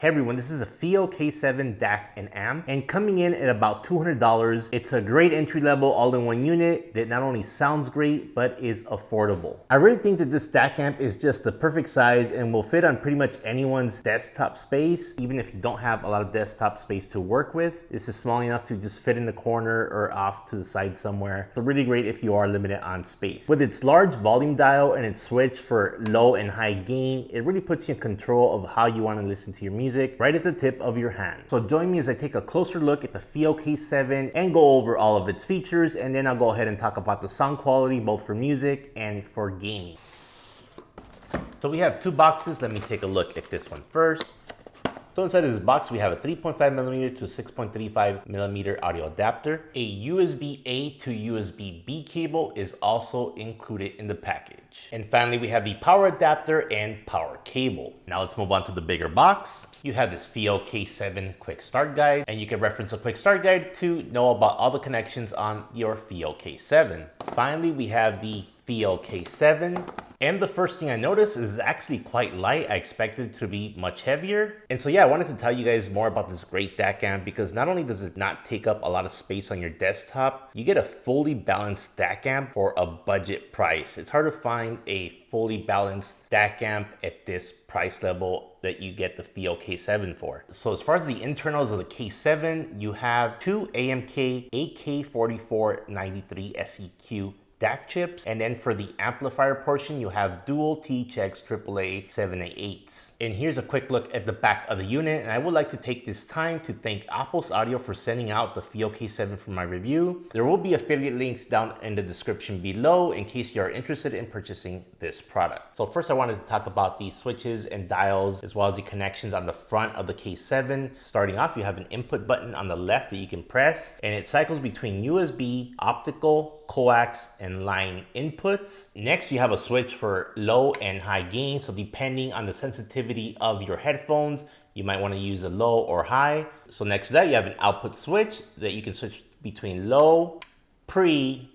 Hey everyone, this is a FiiO K7 DAC and amp, and coming in at about $200, it's a great entry-level all-in-one unit that not only sounds great, but is affordable. I really think that this DAC amp is just the perfect size and will fit on pretty much anyone's desktop space, even if you don't have a lot of desktop space to work with. This is small enough to just fit in the corner or off to the side somewhere. So really great if you are limited on space. With its large volume dial and its switch for low and high gain, it really puts you in control of how you want to listen to your music right at the tip of your hand. So join me as I take a closer look at the FiiO K7 and go over all of its features, and then I'll go ahead and talk about the sound quality both for music and for gaming. So we have two boxes. Let me take a look at this one first. So inside of this box, we have a 3.5mm to 6.35mm audio adapter. A USB-A to USB-B cable is also included in the package. And finally, we have the power adapter and power cable. Now let's move on to the bigger box. You have this FiiO K7 quick start guide, and you can reference a quick start guide to know about all the connections on your FiiO K7. Finally, we have the FiiO K7. And the first thing I noticed is it's actually quite light. I expected it to be much heavier. And so yeah, I wanted to tell you guys more about this great DAC amp, because not only does it not take up a lot of space on your desktop, you get a fully balanced DAC amp for a budget price. It's hard to find a fully balanced DAC amp at this price level that you get the FiiO K7 for. So as far as the internals of the K7, you have two AMK AK4493 SEQ DAC chips, and then for the amplifier portion, you have dual THX AAA 788s. And here's a quick look at the back of the unit, and I would like to take this time to thank Apple's Audio for sending out the FiiO K7 for my review. There will be affiliate links down in the description below in case you are interested in purchasing this product. So first I wanted to talk about the switches and dials as well as the connections on the front of the K7. Starting off, you have an input button on the left that you can press, and it cycles between USB, optical, coax, and line inputs. Next, you have a switch for low and high gain. So depending on the sensitivity of your headphones, you might want to use a low or high. So next to that, you have an output switch that you can switch between low, pre,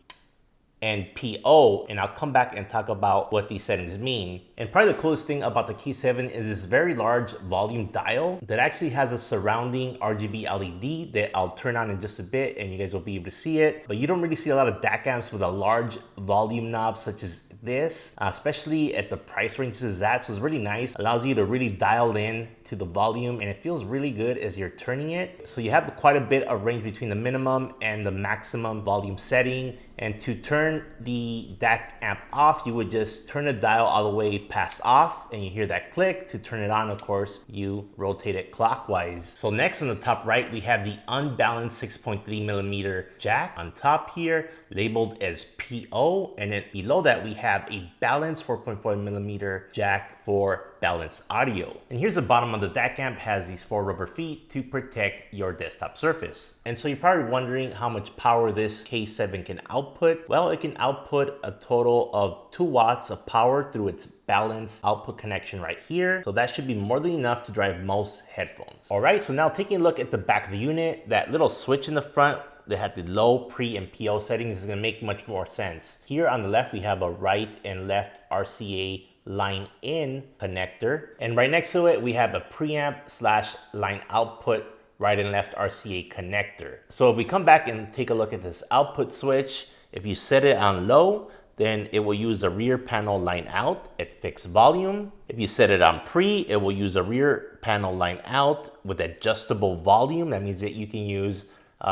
and PO, and I'll come back and talk about what these settings mean. And probably the coolest thing about the K7 is this very large volume dial that actually has a surrounding RGB LED that I'll turn on in just a bit and you guys will be able to see it. But you don't really see a lot of DAC amps with a large volume knob such as this, especially at the price range this is at. So it's really nice, allows you to really dial in to the volume, and it feels really good as you're turning it. So you have quite a bit of range between the minimum and the maximum volume setting. And to turn the DAC amp off, you would just turn the dial all the way past off and you hear that click. To turn it on, of course, you rotate it clockwise. So next on the top right, we have the unbalanced 6.3mm jack on top here, labeled as PO. And then below that, we have a balanced 4.4mm jack for balanced audio. And here's the bottom of the DAC amp, has these 4 rubber feet to protect your desktop surface. And so you're probably wondering how much power this K7 can output. Well, it can output a total of 2 watts of power through its balanced output connection right here. So that should be more than enough to drive most headphones. All right, so now taking a look at the back of the unit, that little switch in the front that had the low, pre, and PO settings is gonna make much more sense. Here on the left, we have a right and left RCA line in connector, and right next to it we have a preamp slash line output right and left RCA connector. So if we come back and take a look at this output switch, if you set it on low, then it will use a rear panel line out at fixed volume. If you set it on pre, it will use a rear panel line out with adjustable volume. That means that you can use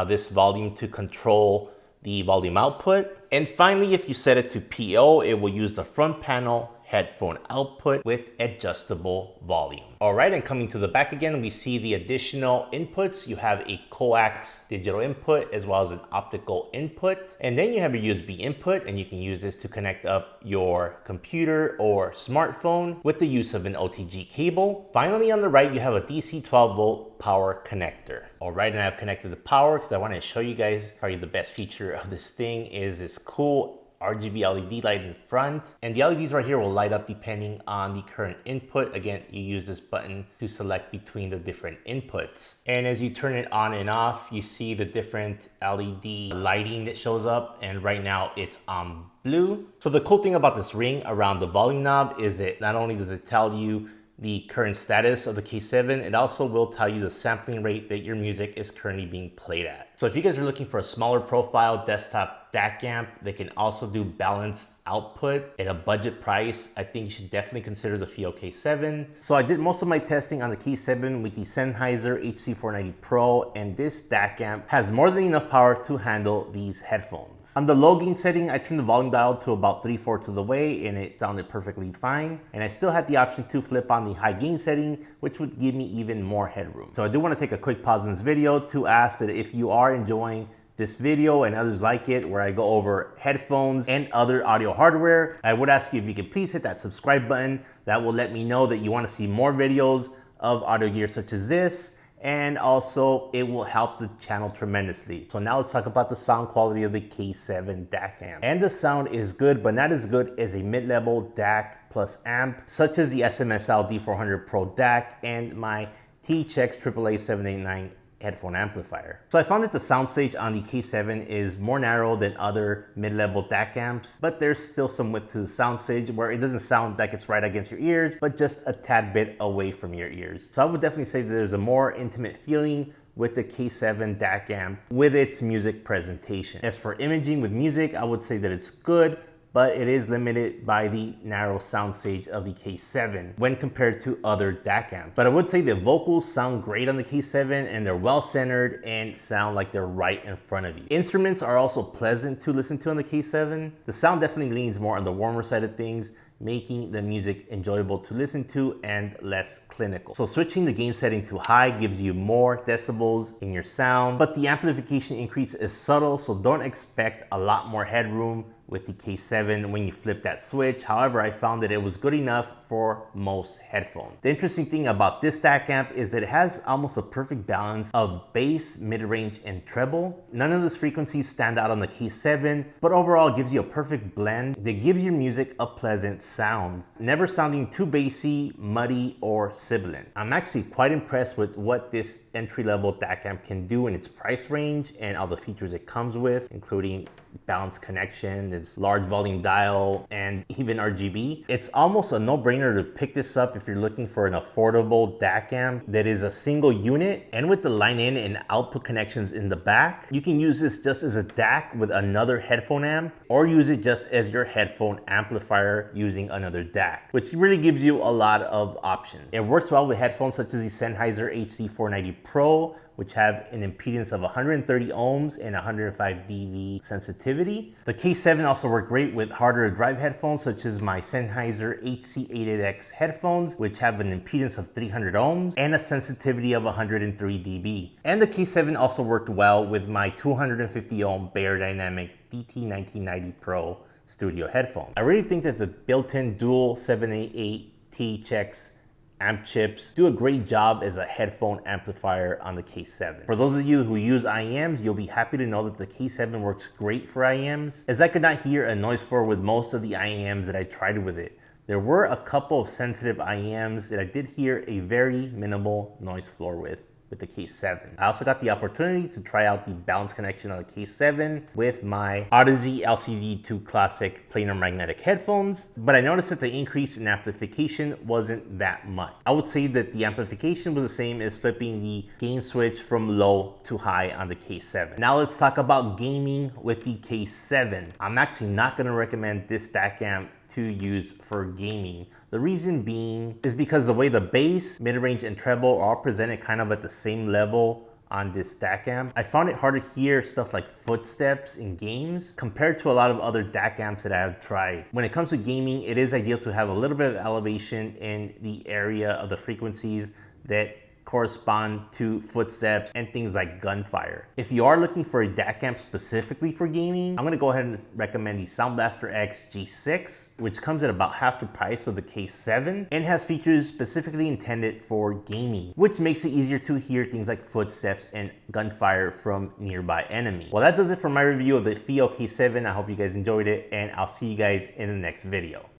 this volume to control the volume output. And finally, if you set it to PO, it will use the front panel headphone output with adjustable volume. All right, and coming to the back again, we see the additional inputs. You have a coax digital input as well as an optical input. And then you have your USB input, and you can use this to connect up your computer or smartphone with the use of an OTG cable. Finally, on the right, you have a DC 12-volt power connector. All right, and I've connected the power because I want to show you guys probably the best feature of this thing is this cool RGB LED light in front, and the LEDs right here will light up depending on the current input. Again, you use this button to select between the different inputs, and as you turn it on and off, you see the different LED lighting that shows up, and right now it's on blue. So the cool thing about this ring around the volume knob is that not only does it tell you the current status of the K7. It also will tell you the sampling rate that your music is currently being played at. So if you guys are looking for a smaller profile desktop DAC amp that can also do balanced output at a budget price, I think you should definitely consider the FiiO K7. So I did most of my testing on the K7 with the Sennheiser HC490 Pro, and this DAC amp has more than enough power to handle these headphones. On the low gain setting, I turned the volume dial to about 3/4 of the way and it sounded perfectly fine. And I still had the option to flip on the high gain setting, which would give me even more headroom. So I do want to take a quick pause in this video to ask that if you are enjoying this video and others like it, where I go over headphones and other audio hardware, I would ask you if you could please hit that subscribe button. That will let me know that you want to see more videos of audio gear such as this, and also it will help the channel tremendously. So now let's talk about the sound quality of the K7 DAC amp. And the sound is good, but not as good as a mid-level DAC plus amp, such as the SMSL D400 Pro DAC and my THX AAA 789 headphone amplifier. So I found that the soundstage on the K7 is more narrow than other mid-level DAC amps, but there's still some width to the soundstage where it doesn't sound like it's right against your ears, but just a tad bit away from your ears. So I would definitely say that there's a more intimate feeling with the K7 DAC amp with its music presentation. As for imaging with music, I would say that it's good, but it is limited by the narrow soundstage of the K7 when compared to other DAC amps. But I would say the vocals sound great on the K7 and they're well centered and sound like they're right in front of you. Instruments are also pleasant to listen to on the K7. The sound definitely leans more on the warmer side of things, making the music enjoyable to listen to and less clinical. So switching the gain setting to high gives you more decibels in your sound, but the amplification increase is subtle, so don't expect a lot more headroom with the K7 when you flip that switch. However, I found that it was good enough for most headphones. The interesting thing about this DAC amp is that it has almost a perfect balance of bass, mid-range, and treble. None of those frequencies stand out on the K7, but overall it gives you a perfect blend that gives your music a pleasant sound, never sounding too bassy, muddy, or sibilant. I'm actually quite impressed with what this entry-level DAC amp can do in its price range and all the features it comes with, including balanced connection, its large volume dial, and even RGB. It's almost a no-brainer to pick this up if you're looking for an affordable DAC amp that is a single unit, and with the line in and output connections in the back. You can use this just as a DAC with another headphone amp, or use it just as your headphone amplifier using another DAC, which really gives you a lot of options. It works well with headphones such as the Sennheiser HC490 Pro, which have an impedance of 130 ohms and 105 dB sensitivity. The K7 also worked great with harder to drive headphones such as my Sennheiser HC88X headphones, which have an impedance of 300 ohms and a sensitivity of 103 dB. And the K7 also worked well with my 250 ohm Beyerdynamic DT1990 Pro studio headphones. I really think that the built-in dual 788 THX amp chips do a great job as a headphone amplifier on the K7. For those of you who use IEMs, you'll be happy to know that the K7 works great for IEMs, as I could not hear a noise floor with most of the IEMs that I tried with it. There were a couple of sensitive IEMs that I did hear a very minimal noise floor with the K7. I also got the opportunity to try out the balance connection on the K7 with my Odyssey LCD2 Classic planar magnetic headphones, but I noticed that the increase in amplification wasn't that much. I would say that the amplification was the same as flipping the gain switch from low to high on the K7. Now let's talk about gaming with the K7. I'm actually not going to recommend this DAC amp to use for gaming. The reason being is because the way the bass, mid-range, and treble are all presented kind of at the same level on this DAC amp, I found it hard to hear stuff like footsteps in games compared to a lot of other DAC amps that I have tried. When it comes to gaming, it is ideal to have a little bit of elevation in the area of the frequencies that correspond to footsteps and things like gunfire. If you are looking for a DAC amp specifically for gaming, I'm going to go ahead and recommend the Sound Blaster X G6, which comes at about half the price of the K7 and has features specifically intended for gaming, which makes it easier to hear things like footsteps and gunfire from nearby enemies. Well, that does it for my review of the FiiO K7. I hope you guys enjoyed it, and I'll see you guys in the next video.